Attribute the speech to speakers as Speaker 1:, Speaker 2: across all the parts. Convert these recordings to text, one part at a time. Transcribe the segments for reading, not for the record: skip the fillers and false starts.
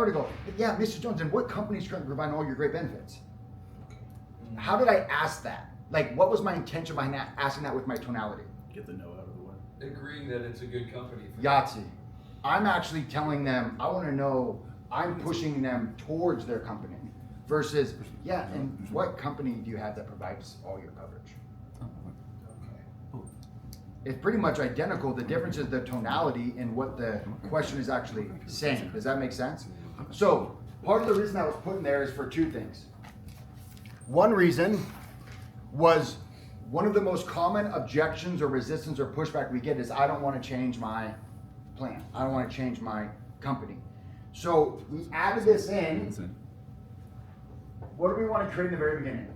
Speaker 1: were to go, yeah, Mr. Jones, and what company is currently providing all your great benefits? How did I ask that? Like, what was my intention behind asking that with my tonality?
Speaker 2: Get the no out of the way.
Speaker 3: Agreeing that it's a good company.
Speaker 1: Yahtzee. I'm actually telling them, I want to know, I'm pushing them towards their company versus, yeah, and what company do you have that provides all your coverage? It's pretty much identical. The difference is the tonality and what the question is actually saying. Does that make sense? So part of the reason that was put in there is for two things. One reason was one of the most common objections or resistance or pushback we get is I don't want to change my plan. I don't want to change my company. So we added this in. What do we want to create in the very beginning?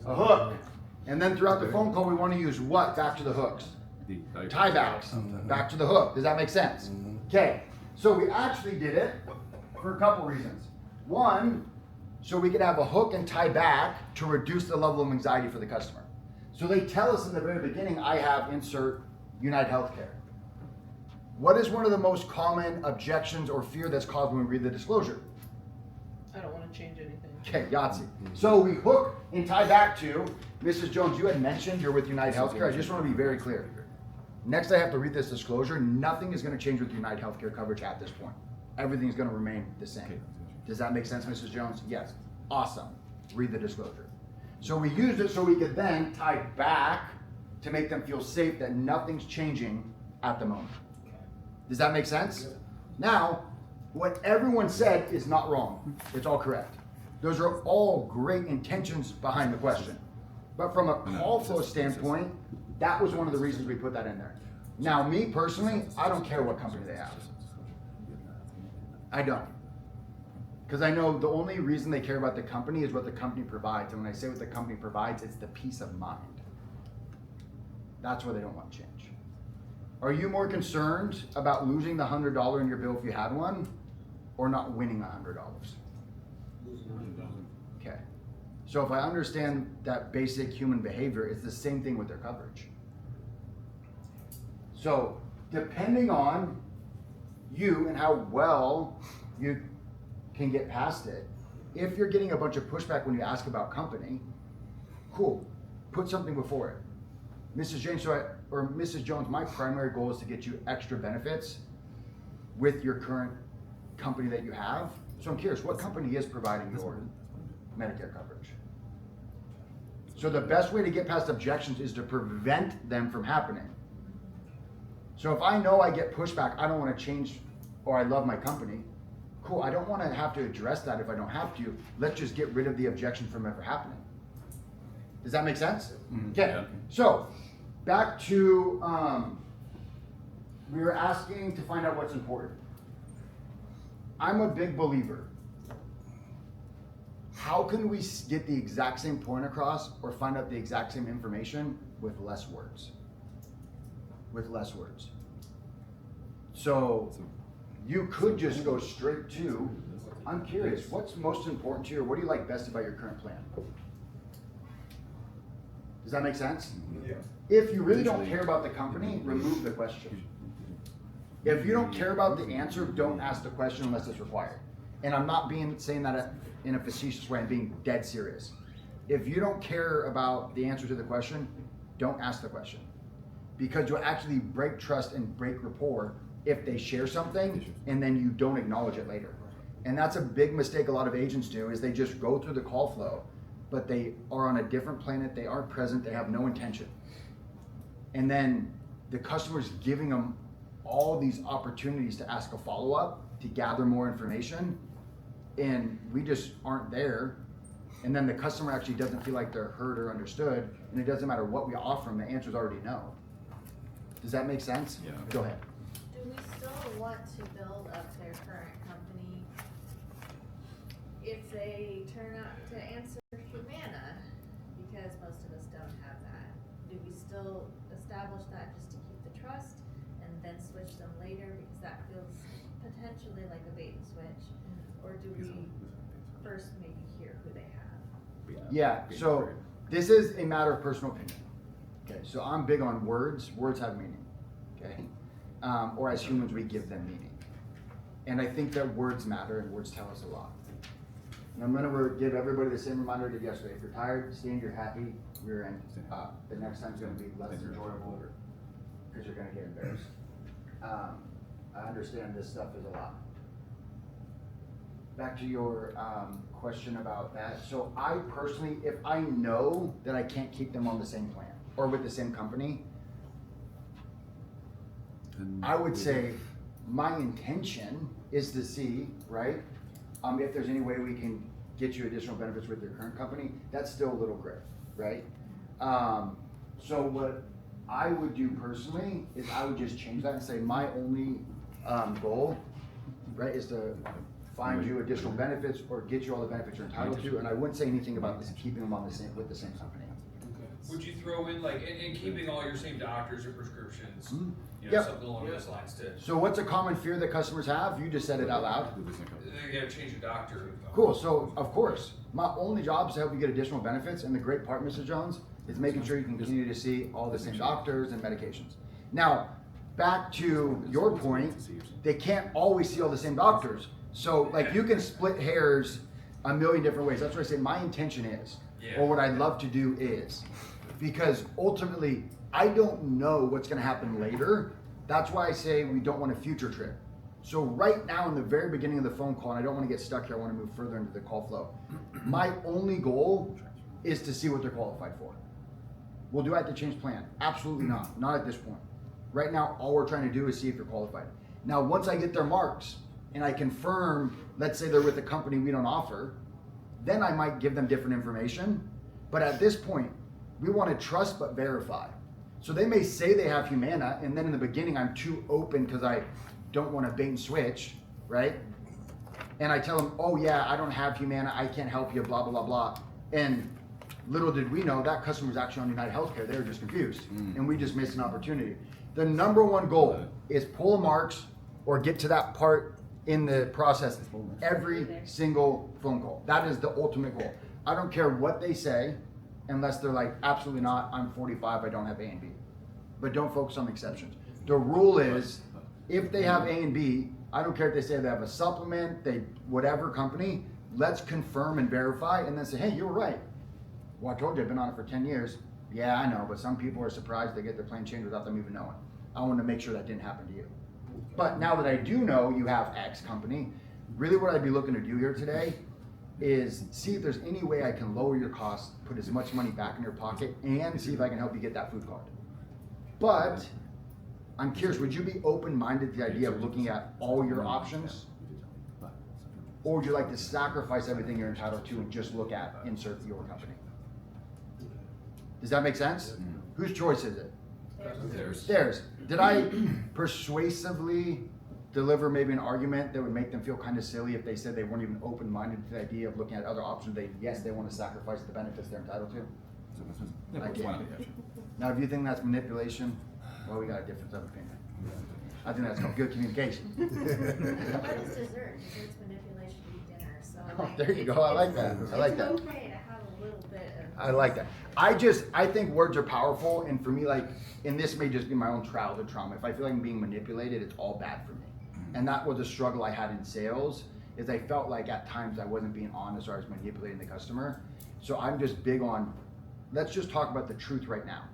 Speaker 1: A hook. And then throughout the phone call, we want to use what back to the hooks? Tiebacks back to the hook. Does that make sense? Okay. So we actually did it for a couple reasons. One, so we could have a hook and tie back to reduce the level of anxiety for the customer. So they tell us in the very beginning, I have insert United Healthcare. What is one of the most common objections or fear that's caused when we read the disclosure?
Speaker 4: I don't want to change anything.
Speaker 1: Okay, Yahtzee. So we hook and tie back to, Mrs. Jones, you had mentioned you're with United Healthcare. I just want to be very clear. Next I have to read this disclosure. Nothing is going to change with United Healthcare coverage at this point. Everything's going to remain the same. Does that make sense, Mrs. Jones? Yes. Awesome. Read the disclosure. So we used it so we could then tie back to make them feel safe that nothing's changing at the moment. Does that make sense? Now, what everyone said is not wrong. It's all correct. Those are all great intentions behind the question. But from a call flow standpoint, that was one of the reasons we put that in there. Now, me personally, I don't care what company they have. I don't. Because I know the only reason they care about the company is what the company provides. And when I say what the company provides, it's the peace of mind. That's why they don't want to change. Are you more concerned about losing the $100 in your bill if you had one, or not winning $100? Okay. So if I understand that basic human behavior, it's the same thing with their coverage. So depending on you and how well you can get past it, if you're getting a bunch of pushback when you ask about company, cool, put something before it. Mrs. James, or Mrs. Jones, my primary goal is to get you extra benefits with your current company that you have. So I'm curious, what company is providing your Medicare coverage? So the best way to get past objections is to prevent them from happening. So if I know I get pushback, I don't want to change, or I love my company, cool, I don't want to have to address that if I don't have to. Let's just get rid of the objection from ever happening. Does that make sense? Okay, yeah. So back to, we were asking to find out what's important. I'm a big believer. How can we get the exact same point across or find out the exact same information with less words? With less words. So you could just go straight to, I'm curious, what's most important to you, or what do you like best about your current plan? Does that make sense?
Speaker 2: Yeah.
Speaker 1: If you really don't care about the company, remove the question. If you don't care about the answer, don't ask the question unless it's required. And I'm not saying that in a facetious way, I'm being dead serious. If you don't care about the answer to the question, don't ask the question. Because you'll actually break trust and break rapport if they share something and then you don't acknowledge it later. And that's a big mistake a lot of agents do, is they just go through the call flow, but they are on a different planet, they aren't present, they have no intention. And then the customer's giving them all these opportunities to ask a follow-up, to gather more information, and we just aren't there. And then the customer actually doesn't feel like they're heard or understood, and it doesn't matter what we offer them, the answer's already no. Does that make sense?
Speaker 2: Yeah.
Speaker 1: Go ahead.
Speaker 5: Do we still want to build up their current company if they turn out to answer Humana? Because most of us don't have that. Do we still establish that just to keep the trust and then switch them later, because that feels potentially like a bait and switch? Or do we first maybe hear who they have?
Speaker 1: Yeah, so this is a matter of personal opinion. Okay, so I'm big on words. Words have meaning, okay? Or as humans, we give them meaning. And I think that words matter and words tell us a lot. And I'm gonna give everybody the same reminder I did yesterday. If you're tired, stand, you're happy, rear end up. The next time's gonna be less enjoyable because you're gonna get embarrassed. I understand this stuff is a lot. Back to your question about that. So I personally, if I know that I can't keep them on the same plan or with the same company, I would say my intention is to see, right, if there's any way we can get you additional benefits with your current company. That's still a little gray, right? So what I would do personally is I would just change that and say my only goal, right, is to find you additional benefits or get you all the benefits you're entitled to, and I wouldn't say anything about this, keeping them on the same with the same company.
Speaker 3: Would you throw in like and keeping all your same doctors or prescriptions?
Speaker 1: Mm-hmm.
Speaker 3: You know,
Speaker 1: Yep.
Speaker 3: something along those lines too.
Speaker 1: So what's a common fear that customers have? You just said it out loud.
Speaker 3: They gotta change the doctor.
Speaker 1: Cool, so of course, my only job is to help you get additional benefits, and the great part, Mr. Jones, is making sure you can continue to see all the same doctors and medications. Now, back to your point, they can't always see all the same doctors. So like you can split hairs a million different ways. That's what I say my intention is, or what I'd love to do is, because ultimately, I don't know what's gonna happen later. That's why I say we don't want a future trip. So right now in the very beginning of the phone call, and I don't wanna get stuck here, I wanna move further into the call flow. My only goal is to see what they're qualified for. Well, do I have to change plan? Absolutely not, not at this point. Right now, all we're trying to do is see if you're qualified. Now, once I get their marks and I confirm, let's say they're with a company we don't offer, then I might give them different information. But at this point, we wanna trust but verify. So they may say they have Humana, and then in the beginning I'm too open because I don't want to bait and switch, right? And I tell them, oh yeah, I don't have Humana, I can't help you, blah, blah, blah, blah. And little did we know that customer's actually on United Healthcare. They were just confused, and we just missed an opportunity. The number one goal is pull marks or get to that part in the process every single phone call. That is the ultimate goal. I don't care what they say, unless they're like, absolutely not, I'm 45, I don't have A and B. But don't focus on the exceptions. The rule is, if they have A and B, I don't care if they say they have a supplement, whatever company, let's confirm and verify, and then say, hey, you were right. Well, I told you I've been on it for 10 years. Yeah, I know, but some people are surprised they get their plan changed without them even knowing. I want to make sure that didn't happen to you. But now that I do know you have X company, really what I'd be looking to do here today is see if there's any way I can lower your costs, put as much money back in your pocket, and see if I can help you get that food card. But I'm curious, would you be open-minded to the idea of looking at all your options? Or would you like to sacrifice everything you're entitled to and just look at insert your company? Does that make sense? Whose choice is it? Theirs. Did I persuasively deliver maybe an argument that would make them feel kind of silly if they said they weren't even open-minded to the idea of looking at other options? They want to sacrifice the benefits they're entitled to? I did. Now, if you think that's manipulation, well, we got a difference of opinion. I think that's called good communication.
Speaker 5: What is dessert? Dessert's manipulation to eat dinner, so
Speaker 1: Oh,
Speaker 5: like,
Speaker 1: there you go. I like that. I like that.
Speaker 5: It's okay to have a little bit of.
Speaker 1: I like that. I think words are powerful, and for me, like, and this may just be my own childhood trauma. If I feel like I'm being manipulated, it's all bad for me. And that was a struggle I had in sales, is I felt like at times I wasn't being honest or I was manipulating the customer. So I'm just big on, let's just talk about the truth right now.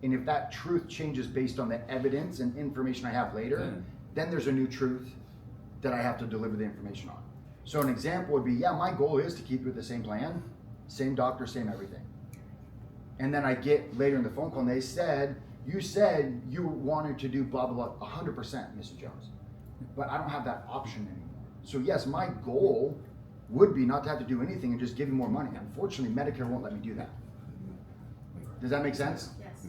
Speaker 1: And if that truth changes based on the evidence and information I have later, then there's a new truth that I have to deliver the information on. So an example would be, yeah, my goal is to keep you with the same plan, same doctor, same everything. And then I get later in the phone call and they said, you said you wanted to do blah, blah, blah, 100%, Mrs. Jones. But I don't have that option anymore. So yes, my goal would be not to have to do anything and just give you more money. Unfortunately, Medicare won't let me do that. Does that make sense?
Speaker 5: Yes.